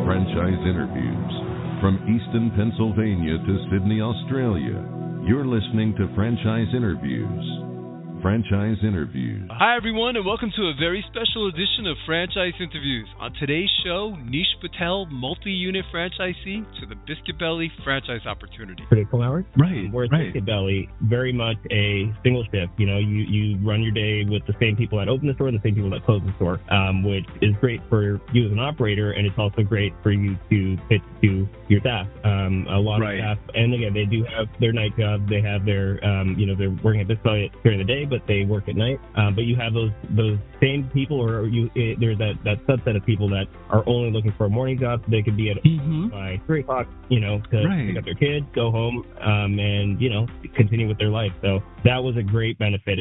Franchise Interviews. From Easton, Pennsylvania to Sydney, Australia, you're listening to Franchise Interviews. Franchise Interviews. Hi, everyone, and welcome to a very special edition of Franchise Interviews. On today's show, Neesh Patel, multi-unit franchisee to the Biscuit Belly franchise opportunity. Critical hours? Right. Whereas Biscuit Belly, very much a single shift. You know, you run your day with the same people that open the store and the same people that close the store, which is great for you as an operator, and it's also great for you to pitch to your staff. A lot of staff, and again, they do have their night jobs. They have their, they're working at Biscuit Belly during the day, but they work at night. But you have those same people, or there's that subset of people that are only looking for a morning job, so they could be at by 3 o'clock, to pick up their kids, go home, and continue with their life. So that was a great benefit.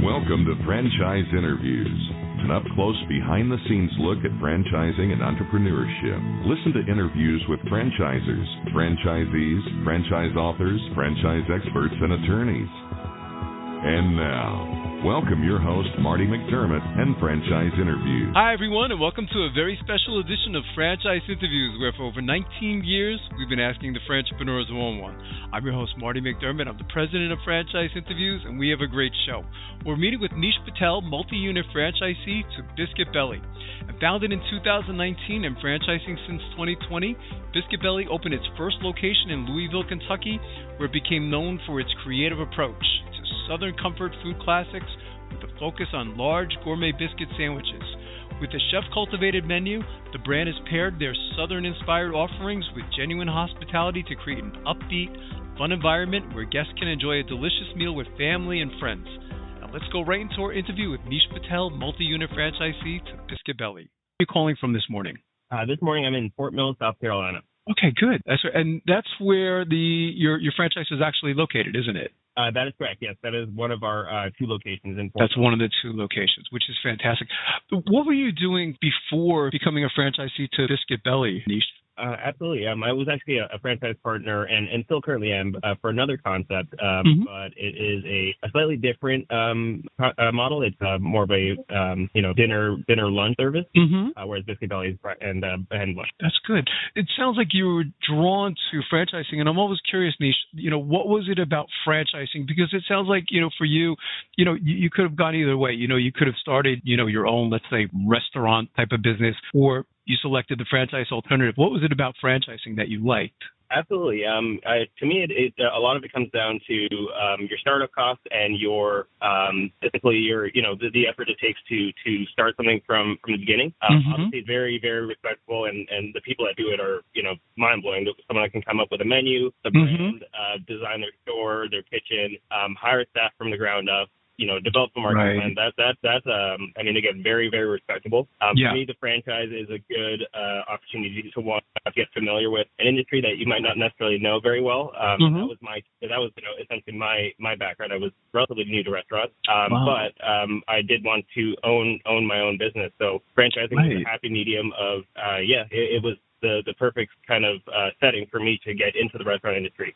Welcome to Franchise Interviews, an up-close, behind-the-scenes look at franchising and entrepreneurship. Listen to interviews with franchisers, franchisees, franchise authors, franchise experts, and attorneys. And now, welcome your host, Marty McDermott, and Franchise Interviews. Hi, everyone, and welcome to a very special edition of Franchise Interviews, where for over 19 years, we've been asking the frantrepreneurs one-on-one. I'm your host, Marty McDermott. I'm the president of Franchise Interviews, and we have a great show. We're meeting with Neesh Patel, multi-unit franchisee to Biscuit Belly. And founded in 2019 and franchising since 2020, Biscuit Belly opened its first location in Louisville, Kentucky, where it became known for its creative approach to Southern comfort food classics with a focus on large gourmet biscuit sandwiches. With a chef-cultivated menu, the brand has paired their Southern-inspired offerings with genuine hospitality to create an upbeat, fun environment where guests can enjoy a delicious meal with family and friends. Now let's go right into our interview with Neesh Patel, multi-unit franchisee to Biscuit Belly. Where are you calling from this morning? This morning I'm in Fort Mill, South Carolina. Okay, good. And that's where your franchise is actually located, isn't it? That is correct, yes. That is one of our 2 locations in Fort Mill. That's one of the 2 locations, which is fantastic. What were you doing before becoming a franchisee to Biscuit Belly, Neesh? Absolutely. I was actually a franchise partner and still currently am for another concept, but it is a slightly different model. It's more of a dinner lunch service, whereas Biscuit Belly is and lunch. That's good. It sounds like you were drawn to franchising, and I'm always curious, Neesh. What was it about franchising? Because it sounds like for you, you could have gone either way. You could have started your own, let's say, restaurant type of business, or you selected the franchise alternative. What was it about franchising that you liked? Absolutely. To me, a lot of it comes down to your startup costs and your typically the effort it takes to start something from the beginning. Obviously, very, very respectful, and the people that do it are mind blowing. Someone that can come up with a menu, the brand, design their store, their kitchen, hire staff from the ground up. Develop a market plan. That's again, very, very respectable. To me, the franchise is a good opportunity to get familiar with an industry that you might not necessarily know very well. That was essentially my background. I was relatively new to restaurants, but I did want to own my own business. So franchising was a happy medium of it was the perfect kind of setting for me to get into the restaurant industry.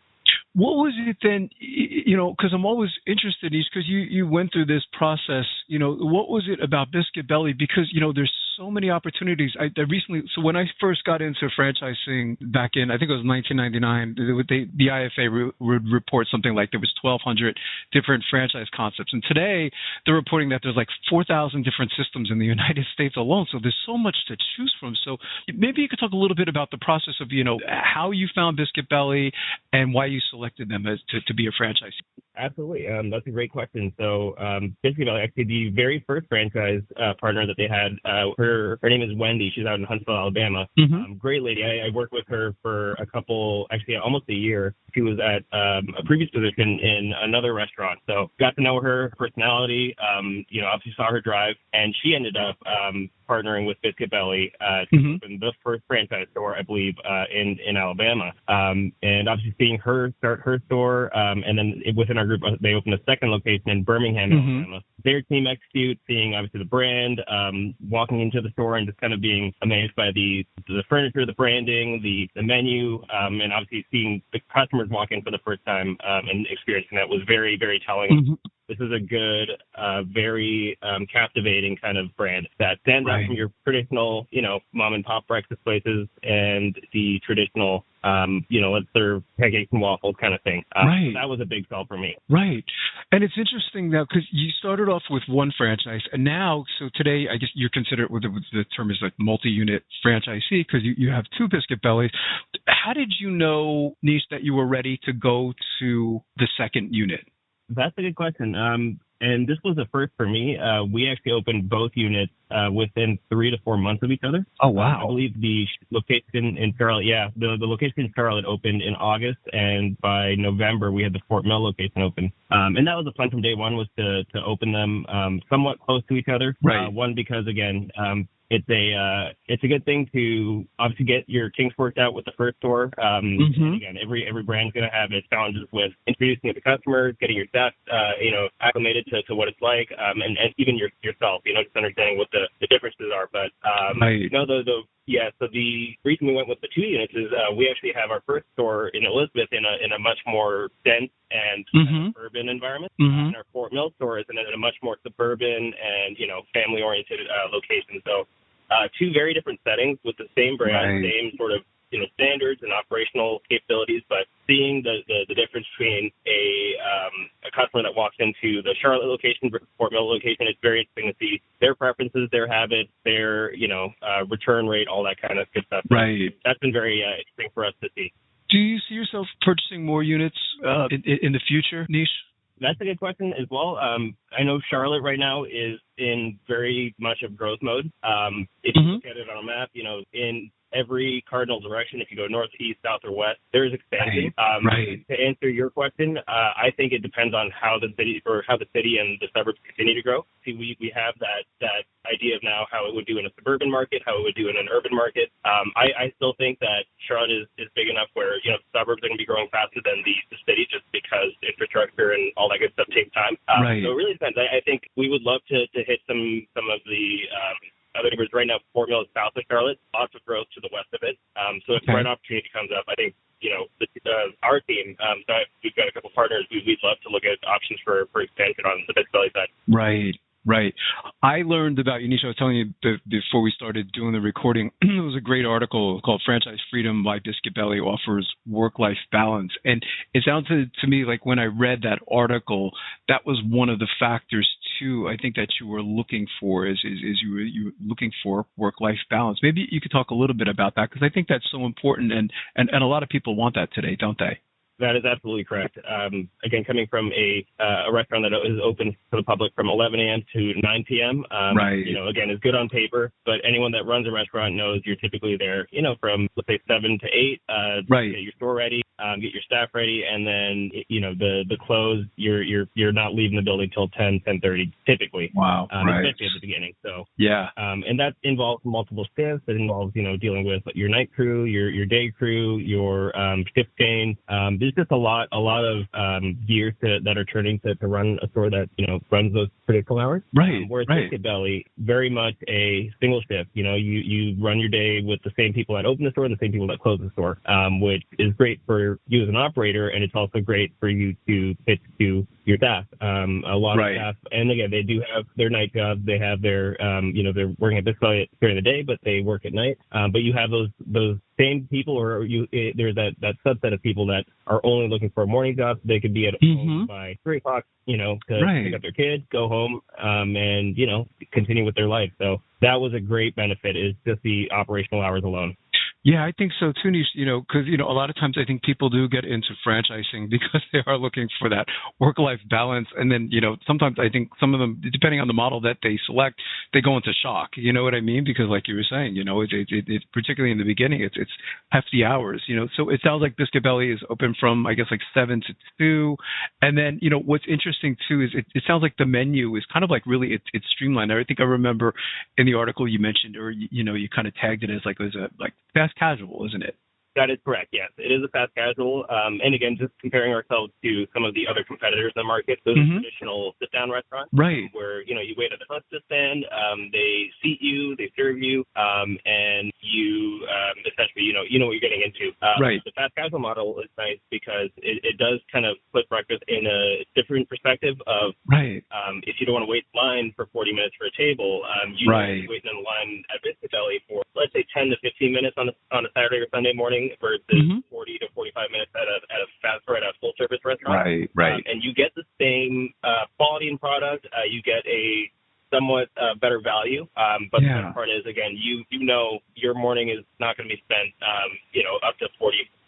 What was it then, because I'm always interested, because you went through this process, what was it about Biscuit Belly? Because, there's so many opportunities. I recently, so when I first got into franchising back in, I think it was 1999, the IFA would report something like there was 1,200 different franchise concepts. And today they're reporting that there's like 4,000 different systems in the United States alone. So there's so much to choose from. So maybe you could talk a little bit about the process of, how you found Biscuit Belly and why you selected them as to be a franchisee. Absolutely. That's a great question. So Biscuit Belly, actually the very first franchise partner that they had, her name is Wendy. She's out in Huntsville, Alabama. Great lady. I worked with her for almost a year. She was at a previous position in another restaurant. So got to know her personality, obviously saw her drive, and she ended up partnering with Biscuit Belly to open the first franchise store, I believe, in Alabama. And obviously seeing her start her store, and then within our group, they opened a second location in Birmingham, Alabama. Their team execute, seeing obviously the brand, walking into the store and just kind of being amazed by the furniture, the branding, the menu, and obviously seeing the customers walk in for the first time and experiencing that was very, very telling. this is a good, very captivating kind of brand that stands out from your traditional, mom and pop breakfast places and the traditional, let's serve pancakes and waffles kind of thing. That was a big sell for me. Right. And it's interesting now because you started off with one franchise, and now, so today, I guess you're considered, the term is like multi-unit franchisee because you have two Biscuit Bellies. How did you know, Neesh, that you were ready to go to the second unit? That's a good question. And this was a first for me. We actually opened both units within 3 to 4 months of each other. Oh, wow. I believe the location in Charlotte, the location in Charlotte opened in August, and by November we had the Fort Mill location open. And that was the plan from day one, was to open them somewhat close to each other. Right. One, because again, it's a good thing to obviously get your kinks worked out with the first store. And again, every brand's going to have its challenges with introducing it to customers, getting your staff, acclimated to what it's like, and even yourself, just understanding what the differences are. But so the reason we went with the 2 units is we actually have our first store in Elizabeth in a much more dense and urban environment. And our Fort Mill store is in a much more suburban and family-oriented location. So 2 very different settings with the same brand, same sort of standards and operational capabilities, but seeing the difference between a customer that walks into the Charlotte location versus Fort Mill location, it's very interesting to see their preferences, their habits, their return rate, all that kind of good stuff. Right. That's been very interesting for us to see. Do you see yourself purchasing more units in the future, Neesh? That's a good question as well. I know Charlotte right now is in very much of growth mode. If you look at it on a map, in every cardinal direction, if you go north, east, south, or west, there is expansion. To answer your question, I think it depends on how the city and the suburbs continue to grow. See, we have that idea of now how it would do in a suburban market, how it would do in an urban market. I still think that Charlotte is big enough where the suburbs are going to be growing faster than the city, just because infrastructure and all that good stuff takes time. So it really depends. I think we would love to hit some of the other neighbors. Right now, Fort Mill is south of Charlotte, lots of growth to the west of it. So if the right opportunity comes up, I think, our team, so we've got a couple partners, we'd love to look at options for expansion on the Biscuit Belly side. Right. I learned about you, Neesh. I was telling you before we started doing the recording, it was a great article called Franchise Freedom: Why Biscuit Belly Offers Work-Life Balance. And it sounded to me like when I read that article, that was one of the factors too, I think, that you were looking for is you were looking for work-life balance. Maybe you could talk a little bit about that, because I think that's so important, and a lot of people want that today, don't they? That is absolutely correct. Again, coming from a restaurant that is open to the public from 11 a.m. to 9 p.m., again, is good on paper, but anyone that runs a restaurant knows you're typically there, from, let's say, 7 to 8, get your store ready, get your staff ready, and then, the close, you're not leaving the building till 10:30, typically. Wow. Especially at the beginning. So, yeah. And that involves multiple shifts. It involves, dealing with your night crew, your day crew, your shift chain. There's just a lot of gears that are turning to run a store that runs those predictable hours. Whereas Biscuit Belly, very much a single shift. You run your day with the same people that open the store and the same people that close the store, which is great for you as an operator, and it's also great for you to pitch to your staff. A lot of staff, and again, they do have their night jobs. They have their they're working at Biscuit Belly during the day, but they work at night. But you have those same people, or there's that subset of people that are only looking for a morning job. So they could be at home by 3 o'clock, to pick up their kids, go home, and continue with their life. So that was a great benefit, is just the operational hours alone. Yeah, I think so too, Neesh, because, a lot of times I think people do get into franchising because they are looking for that work-life balance. And then, sometimes I think some of them, depending on the model that they select, they go into shock. You know what I mean? Because like you were saying, it's particularly in the beginning, it's hefty hours, So it sounds like Biscuit Belly is open from, I guess, like 7 to 2. And then, what's interesting too is it sounds like the menu is kind of like really, it's streamlined. I think I remember in the article you mentioned, or, you kind of tagged it as like fast casual, isn't it? That is correct, yes. It is a fast casual. And again, just comparing ourselves to some of the other competitors in the market, those are traditional sit-down restaurants. Right. Where, you wait at the hostess stand, they seat you, they serve you, and you essentially, you know what you're getting into. Right. The fast casual model is nice because it does kind of put breakfast in a different perspective of, right. If you don't want to wait in line for 40 minutes for a table, you right. wait in line at Biscuit Belly for, let's say, 10 to 15 minutes on a Saturday or Sunday morning versus 40 to 45 minutes at a fast or at a full service restaurant. Right. And you get the same quality in product. You get a somewhat better value. But the best part is, again, you know your morning is not going to be spent, up to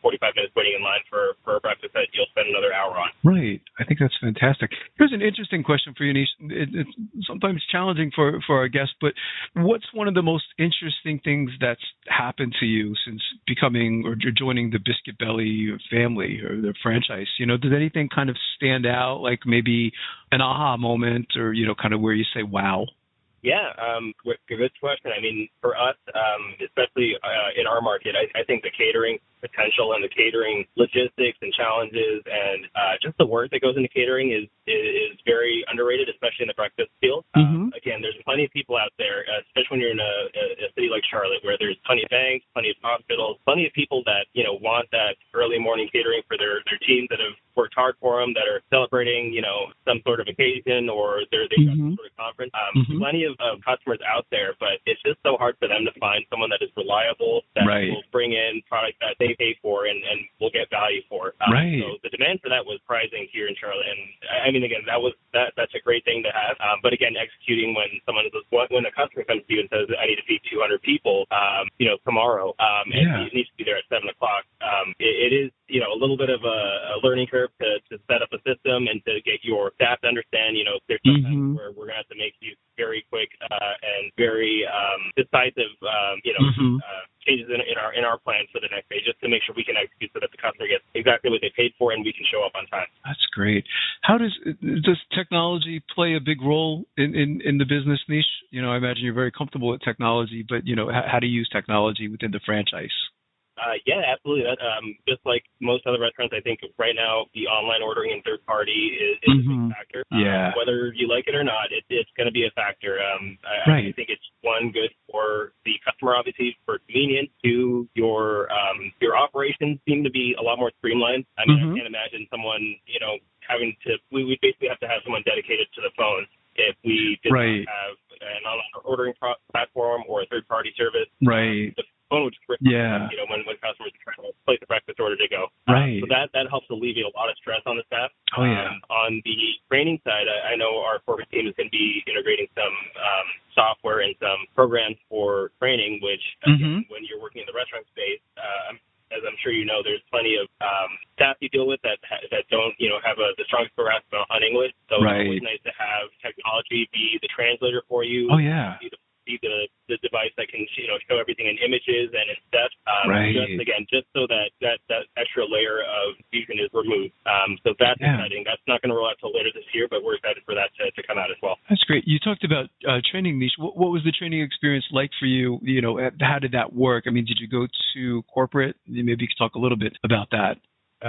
45 minutes waiting in line for a breakfast that you'll spend another hour on. Right. I think that's fantastic. Here's an interesting question for you, Neesh. It's sometimes challenging for our guests, but what's one of the most interesting things that's happened to you since becoming or joining the Biscuit Belly family or the franchise? Does anything kind of stand out, like maybe an aha moment or, kind of where you say, wow? Yeah, good question. I mean, for us, especially in our market, I think the catering potential and the catering logistics and challenges and just the work that goes into catering is very underrated, especially in the breakfast field. Again, there's plenty of people out there, especially when you're in a city like Charlotte, where there's plenty of banks, plenty of hospitals, plenty of people that want that early morning catering for their teams that have worked hard for them, that are celebrating some sort of occasion or they've got some sort of conference. Plenty of customers out there, but it's just so hard for them to find someone that is reliable, that will bring in product that they pay for and will get value for. So the demand for that was surprising here in Charlotte, and I mean, again, that's a great thing to have. But again, executing when a customer comes to you and says, I need to feed 200 people, tomorrow, and it needs to be there at 7 o'clock. It is a little bit of a learning curve to set up a system and to get your staff to understand. There's sometimes where we're going to have to make these very quick and very decisive, changes in our plan for the next day, just to make sure we can execute so that the customer gets exactly what they paid for and we can show up on time. That's great. How does technology play a big role in the business, Neesh? I imagine you're very comfortable with technology, but how to use technology within the franchise? Yeah, absolutely. That, just like most other restaurants, I think right now the online ordering and third party is a big factor. Whether you like it or not, it's going to be a factor. I think it's good for the customer, obviously, for convenience. To your operations seem to be a lot more streamlined. I mean, I can't imagine someone having to. We basically have to have someone dedicated to the phone if we did not have an online ordering platform or a third party service. The phone would just rip when customers are trying to place a breakfast order to go. So that helps alleviate a lot of stress on the staff. On the training side, I know our corporate team is going to be integrating some software and some programs for training, which again, when you're working in the restaurant space, as I'm sure you know, there's plenty of staff you deal with that don't have the strongest grasp on English. So it's always nice to have technology be the translator for you. Be the device that can show everything in images and in steps. Just so that extra layer of confusion is removed. So that's exciting. That's not going to roll out till later this year, but we're excited for that to come out as well. That's great. You talked about training, Neesh. What was the training experience like for you? How did that work? I mean, did you go to corporate? Maybe you could talk a little bit about that.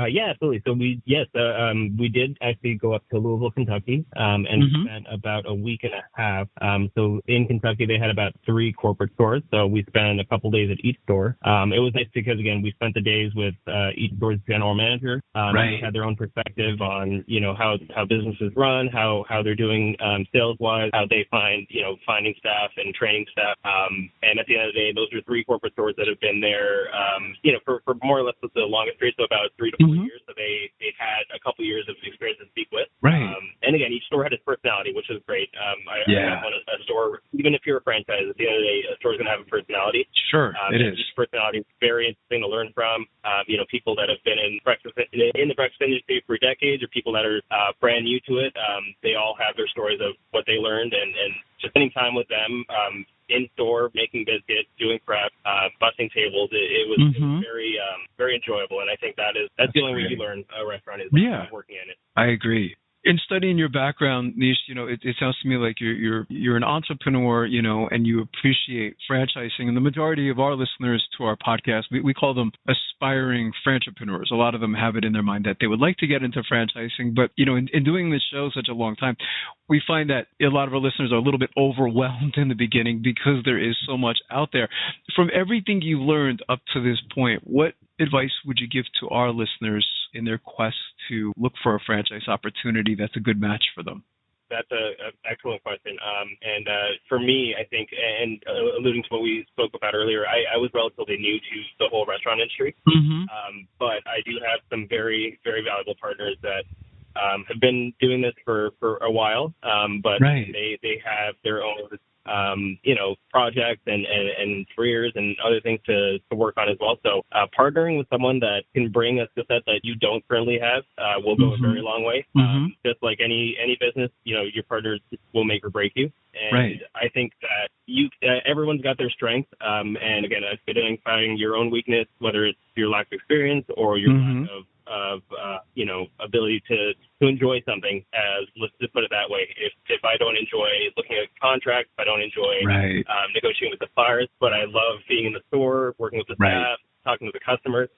Yeah, absolutely. So we did actually go up to Louisville, Kentucky, and spent about a week and a half. So in Kentucky, they had about 3 corporate stores. So we spent a couple days at each store. It was nice because, again, we spent the days with each store's general manager. They had their own perspective on, how businesses run, how they're doing sales-wise, how they find, finding staff and training staff. And at the end of the day, those are 3 corporate stores that have been there, for more or less the longest period, so about 3 to 4 years, so they've had a couple years of experience to speak with. And again, each store had its personality, which was great. I want a store, even if you're a franchise, at the end of the day, a store's going to have a personality. It is. Each personality is very interesting to learn from. People that have been in the breakfast industry for decades, or people that are brand new to it. They all have their stories of what they learned, and just spending time with them in store, making biscuits, doing prep, bussing tables. It was very enjoyable, and I think that's the only way you learn a restaurant is working in it. I agree. In studying your background, Neesh, it sounds to me like you're an entrepreneur, and you appreciate franchising. And the majority of our listeners to our podcast, we call them aspiring frantrepreneurs. A lot of them have it in their mind that they would like to get into franchising, but in doing this show such a long time, we find that a lot of our listeners are a little bit overwhelmed in the beginning because there is so much out there. From everything you've learned up to this point, what advice would you give to our listeners in their quest to look for a franchise opportunity that's a good match for them? That's an excellent question. And for me, I think, and alluding to what we spoke about earlier, I was relatively new to the whole restaurant industry. Mm-hmm. But I do have some very, very valuable partners that have been doing this for a while. But right. they have their own projects and careers and other things to work on as well. So partnering with someone that can bring a skill set that you don't currently have will go a very long way. Just like any business, your partners will make or break you. And right. I think that everyone's got their strength. And again, identifying your own weakness, whether it's your lack of experience or your lack of ability to enjoy something. As let's just put it that way. If I don't enjoy looking at contracts, if I don't enjoy negotiating with the suppliers, but I love being in the store, working with the staff, talking with the customers,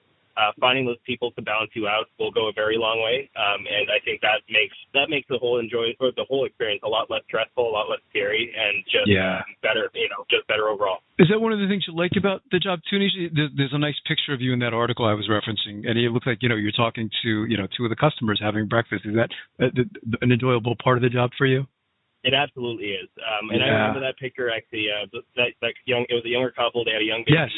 finding those people to balance you out will go a very long way. And I think that makes the whole experience a lot less stressful, a lot less scary, and just better, just better overall. Is that one of the things you like about the job too, Neesh? There's a nice picture of you in that article I was referencing, and it looks like, you're talking to, two of the customers having breakfast. Is that an enjoyable part of the job for you? It absolutely is. And I remember that picture actually. It was a younger couple. They had a young baby. Yes.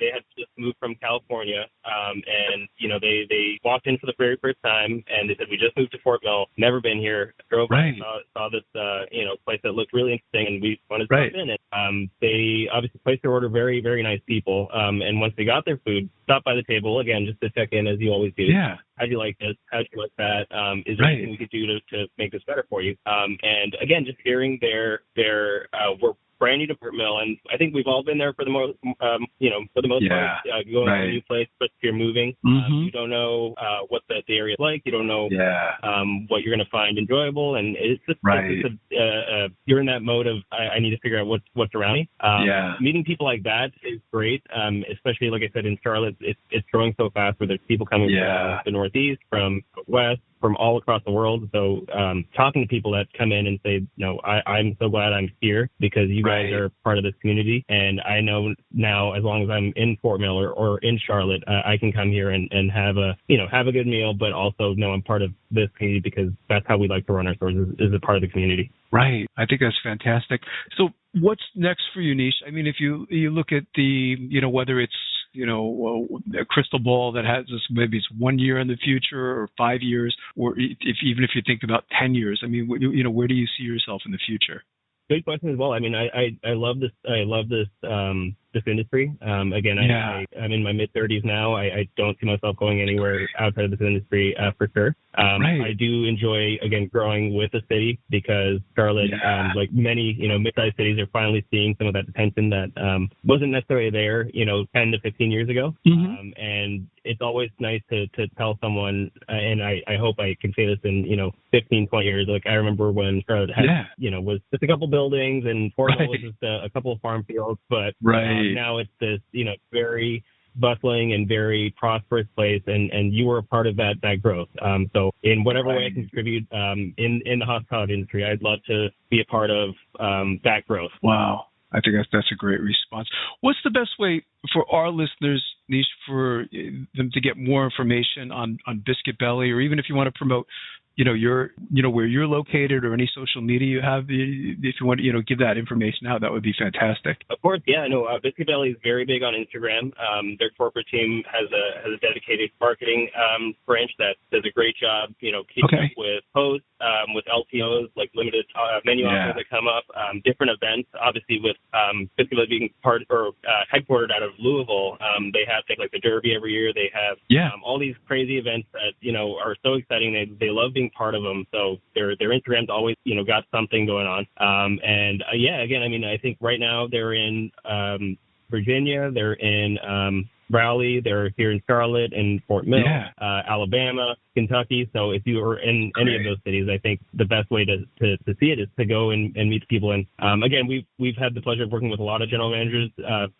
They had just moved from California, and they walked in for the very first time, and they said, "We just moved to Fort Mill, never been here." Drove by, saw this place that looked really interesting, and we wanted to stop in. And they obviously placed their order. Very, very nice people. And once they got their food, stopped by the table again just to check in, as you always do. Yeah. How'd you like this? How'd you like that? Is there anything we could do to make this better for you? And again, just hearing their we're brand new to Fort Mill, and I think we've all been there for the most part. Going to a new place, but if you're moving, you don't know what the area is like. You don't know what you're going to find enjoyable, and it's just you're in that mode of I need to figure out what's around me. Meeting people like that is great, especially like I said in Charlotte. It's growing so fast where there's people coming from the Northeast, from West, from all across the world. So talking to people that come in and say, I'm so glad I'm here because you guys are part of this community. And I know now, as long as I'm in Fort Mill or in Charlotte, I can come here and have a good meal, but also know I'm part of this community because that's how we like to run our stores is a part of the community. Right. I think that's fantastic. So what's next for you, Neesh? I mean, if you look at the, whether it's, a crystal ball that has this, maybe it's 1 year in the future or 5 years, or even if you think about 10 years, I mean, where do you see yourself in the future? Good question as well. I mean, I love this. I love this industry. Again, I'm in my mid-30s now. I don't see myself going anywhere outside of this industry for sure. I do enjoy, again, growing with the city because Charlotte, like many, mid-sized cities, are finally seeing some of that attention that wasn't necessarily there, 10 to 15 years ago. And it's always nice to tell someone, and I hope I can say this in, 15, 20 years. Like I remember when Charlotte had, was just a couple buildings and Fort Mill was just a couple of farm fields, but now it's this, very bustling and very prosperous place, and you were a part of that growth. So in whatever way I can contribute in the hospitality industry, I'd love to be a part of that growth. Wow. I think that's a great response. What's the best way for our listeners, Neesh, for them to get more information on Biscuit Belly, or even if you want to promote, where you're located or any social media you have, if you want to, give that information out, that would be fantastic. Of course, Biscuit Belly is very big on Instagram. Their corporate team has a dedicated marketing branch that does a great job, keeping up with posts, with LTOs, like limited menu offers that come up, different events. Obviously, with Biscuit Belly being headquartered out of Louisville, they have things like the Derby every year. They have all these crazy events that are so exciting. They love being part of them. So their Instagram's always got something going on. Again, I mean, I think right now they're in Virginia, they're in Raleigh, they're here in Charlotte and Fort Mill, Alabama. Kentucky. So if you are in any of those cities, I think the best way to see it is to go and meet the people. And again, we've had the pleasure of working with a lot of general managers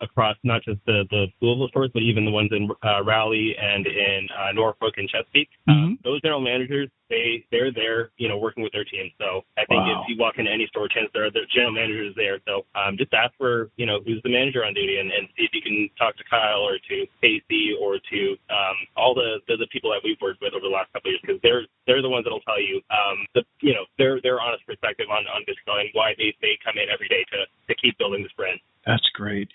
across not just the Louisville stores, but even the ones in Raleigh and in Norfolk and Chesapeake. Those general managers, they're there, working with their team. So I think if you walk into any store, chances are the general manager is there. So just ask for, who's the manager on duty and see if you can talk to Kyle or to Casey or to all the people that we've worked with over the last couple of years, because they're the ones that'll tell you, their honest perspective on Biscuit Belly and why they come in every day to keep building this brand. That's great.